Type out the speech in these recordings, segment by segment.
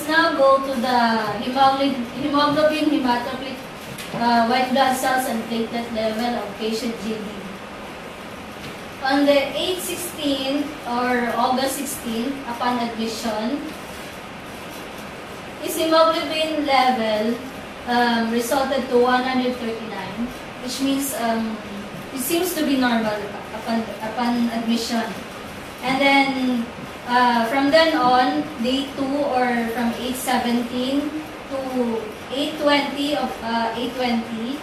let's now go to the hemoglobin, hematocrit, white blood cells, and platelet level of patient JD. On the 8/16 or August 16, upon admission, his hemoglobin level resulted to 139, which means it seems to be normal upon admission. And then from then on, day 2 or from 8/17 to 8/20 of 8/20,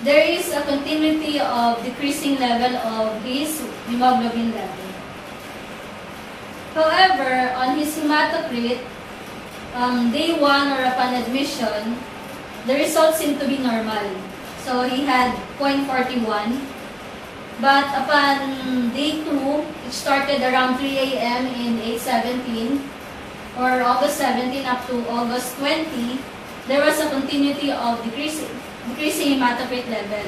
there is a continuity of decreasing level of his hemoglobin level. However, on his hematocrit, day 1 or upon admission, the results seem to be normal. So he had 0.41. But upon day 2, it started around 3 a.m. in 8/17 or August 17 up to August 20, there was a continuity of decreasing hematocrit level.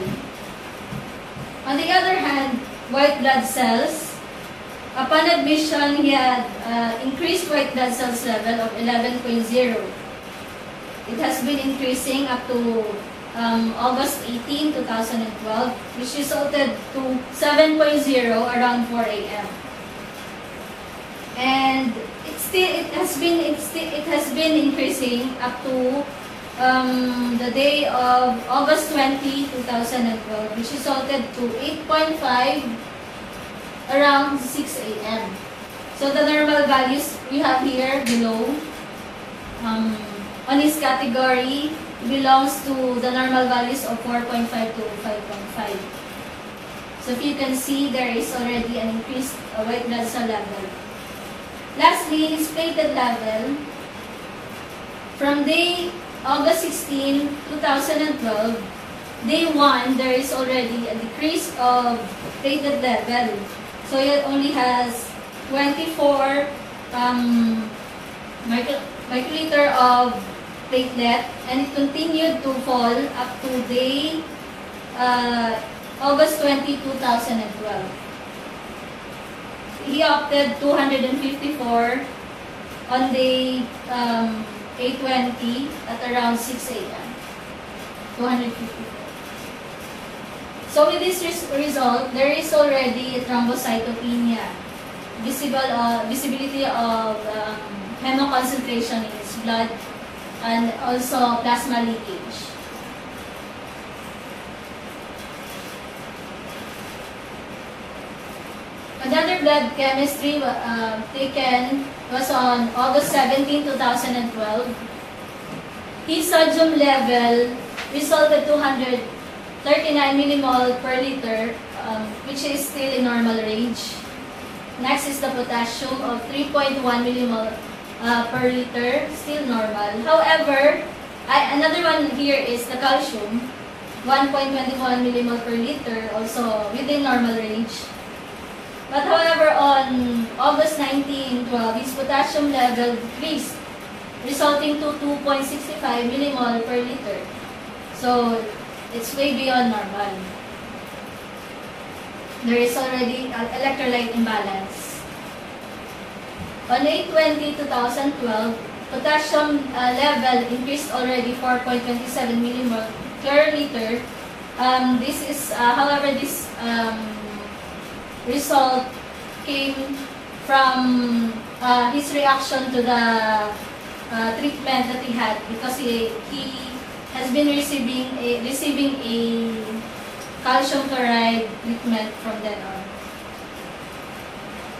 On the other hand, white blood cells, upon admission, he had increased white blood cells level of 11.0. It has been increasing up to August 18, 2012, which resulted to 7.0 around 4 a.m. And it has been increasing up to the day of August 20, 2012, which resulted to 8.5 around 6 a.m. So the normal values we have here below, on his category, belongs to the normal values of 4.5 to 5.5. So if you can see, there is already an increased white blood cell level. Lastly, his platelet level, from day August 16, 2012, day 1, there is already a decrease of platelet level. So it only has 24 microliter of platelet, and it continued to fall up to day August 20, 2012. He opted 254 on day 8/20 at around 6 a.m. 254. So with this result, there is already a thrombocytopenia, visibility of hemoconcentration in his blood, and also plasma leakage. Another blood chemistry taken was on August 17, 2012. His sodium level resulted 239 millimole per liter, which is still in normal range. Next is the potassium of 3.1 millimole per liter, still normal. However, another one here is the calcium, 1.21 millimole per liter, also within normal range. But however, on August 19, 12, his potassium level decreased, resulting to 2.65 millimole per liter. So it's way beyond normal. There is already an electrolyte imbalance. On 8/20/2012, potassium level increased already 4.27 millimole per liter. This is, however, this result came from his reaction to the treatment that he had, because he has been receiving a calcium chloride treatment from then on.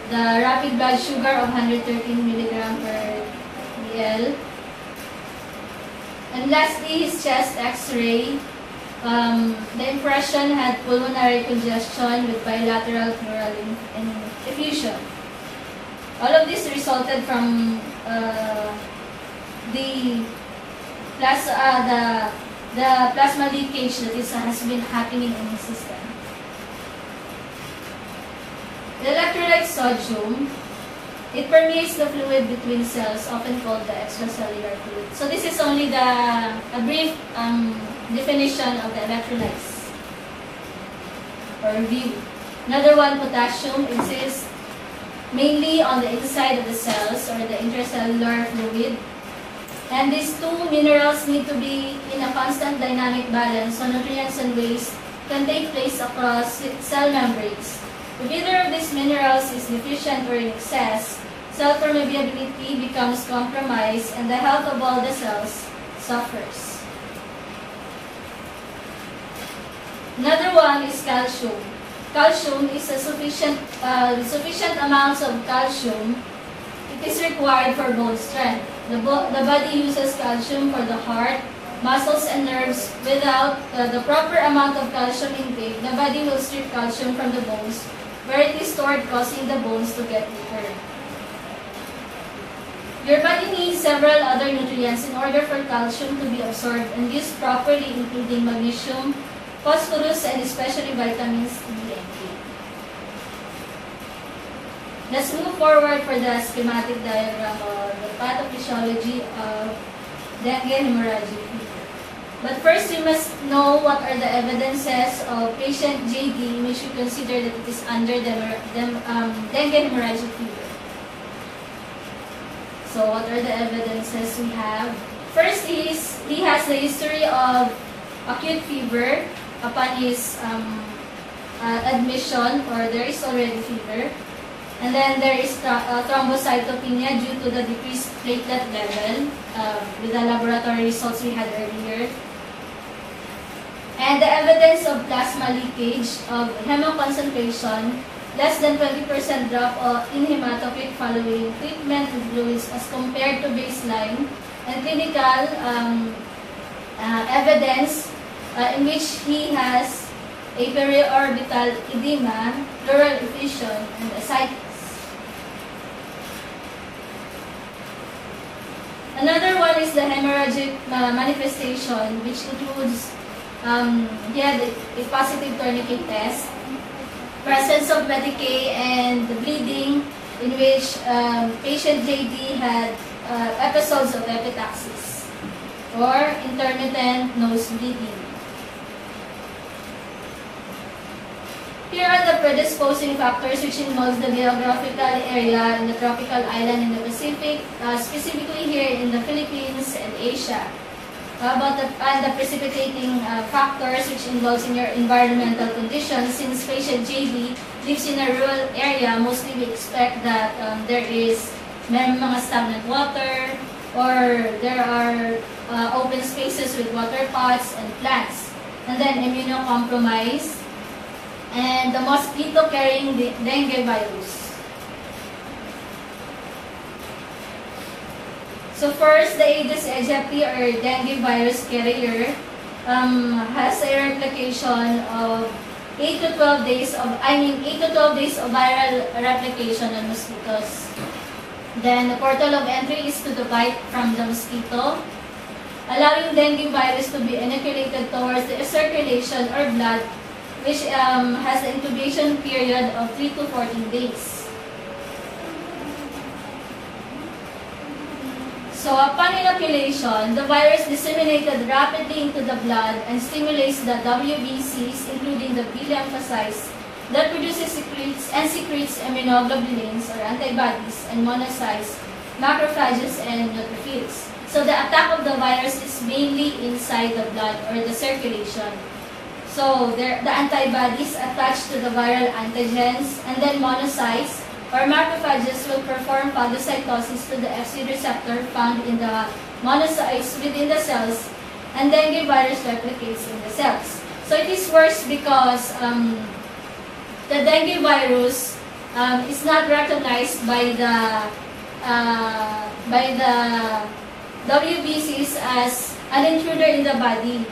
The rapid blood sugar of 113 milligram per ml. And lastly, his chest X-ray. The impression had pulmonary congestion with bilateral pleural effusion. All of this resulted from the plasma leakage that has been happening in his system. The electrolyte sodium, it permeates the fluid between cells, often called the extracellular fluid. So this is only a brief definition of the electrolytes or view. Another one, potassium, exists mainly on the inside of the cells or the intracellular fluid. And these two minerals need to be in a constant dynamic balance so nutrients and waste can take place across cell membranes. If either of these minerals is deficient or in excess, cell permeability becomes compromised and the health of all the cells suffers. Another one is calcium. Calcium is a sufficient amounts of calcium. It is required for bone strength. The body uses calcium for the heart, muscles, and nerves. Without the proper amount of calcium intake, the body will strip calcium from the bones, where it is stored, causing the bones to get weaker. Your body needs several other nutrients in order for calcium to be absorbed and used properly, including magnesium, phosphorus, and especially vitamins D and K. Let's move forward for the schematic diagram of the pathophysiology of dengue hemorrhagic fever. But first, you must know what are the evidences of patient JD in which you consider that it is under dengue hemorrhagic fever. So, what are the evidences we have? First is, he has the history of acute fever upon his admission, or there is already fever. And then there is thrombocytopenia due to the decreased platelet level with the laboratory results we had earlier. And the evidence of plasma leakage of hemoconcentration, less than 20% drop in hematocrit following treatment with fluids as compared to baseline, and clinical evidence in which he has a periorbital edema, pleural effusion, and ascites. Another one is the hemorrhagic manifestation, which includes he had a positive tourniquet test, presence of petechiae and bleeding, in which patient JD had episodes of epistaxis or intermittent nose bleeding. Here are the predisposing factors which involves the geographical area in the tropical island in the Pacific, specifically here in the Philippines and Asia. About the precipitating factors which involves in your environmental conditions. Since patient JD lives in a rural area, mostly we expect that there is mga stagnant water or there are open spaces with water pots and plants. And then immunocompromised, and the mosquito carrying the dengue virus. So first, the Aedes aegypti or dengue virus carrier has a replication of 8 to 12 days of viral replication on mosquitoes. Then the portal of entry is to the bite from the mosquito, allowing dengue virus to be inoculated towards the circulation or blood, which has the incubation period of 3 to 14 days. So upon inoculation, the virus disseminated rapidly into the blood and stimulates the WBCs, including the B lymphocytes, that produces secretes immunoglobulins or antibodies and monocytes, macrophages, and neutrophils. So the attack of the virus is mainly inside the blood or the circulation. So the antibodies attach to the viral antigens, and then monocytes or macrophages will perform phagocytosis to the Fc receptor found in the monocytes within the cells, and dengue virus replicates in the cells. So it is worse because the dengue virus is not recognized by the WBCs as an intruder in the body.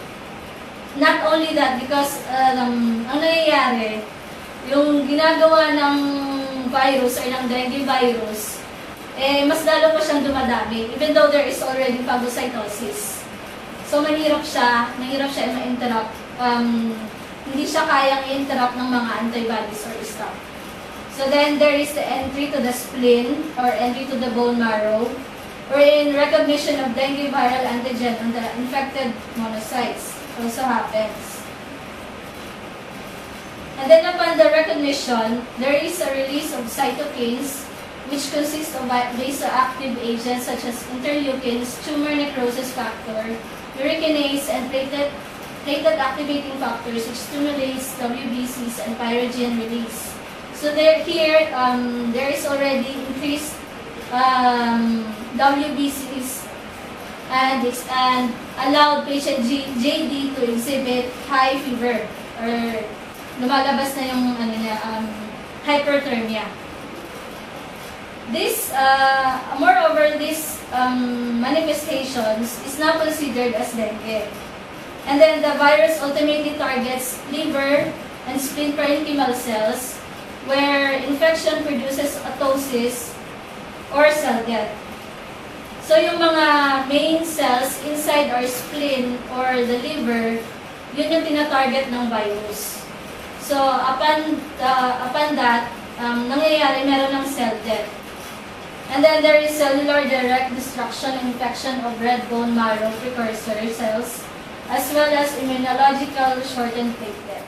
Not only that, because ang nangyayari, yung ginagawa ng virus or ng dengue virus, mas lalo pa siyang dumadami, even though there is already phagocytosis. So, mahirap siya ma-interrupt. Hindi siya kayang i-interrupt ng mga antibodies or stuff. So, then there is the entry to the spleen or entry to the bone marrow, wherein recognition of dengue viral antigen on the infected monocytes also happens. And then upon the recognition, there is a release of cytokines which consists of vasoactive agents such as interleukins, tumor necrosis factor, uricinase, and platelet activating factors, which stimulates WBCs and pyrogen release. So there is already increased WBCs and allowed patient JD to exhibit high fever or lumalabas na yung hyperthermia. Moreover, these manifestations is now considered as dengue. And then the virus ultimately targets liver and spleen parenchymal cells, where infection produces autosis or cell death. So yung mga main cells inside our spleen or the liver, yun yung tinatarget ng virus. So upon that, nangyayari meron ng cell death. And then there is cellular direct destruction and infection of red bone marrow precursor cells, as well as immunological shortened platelet.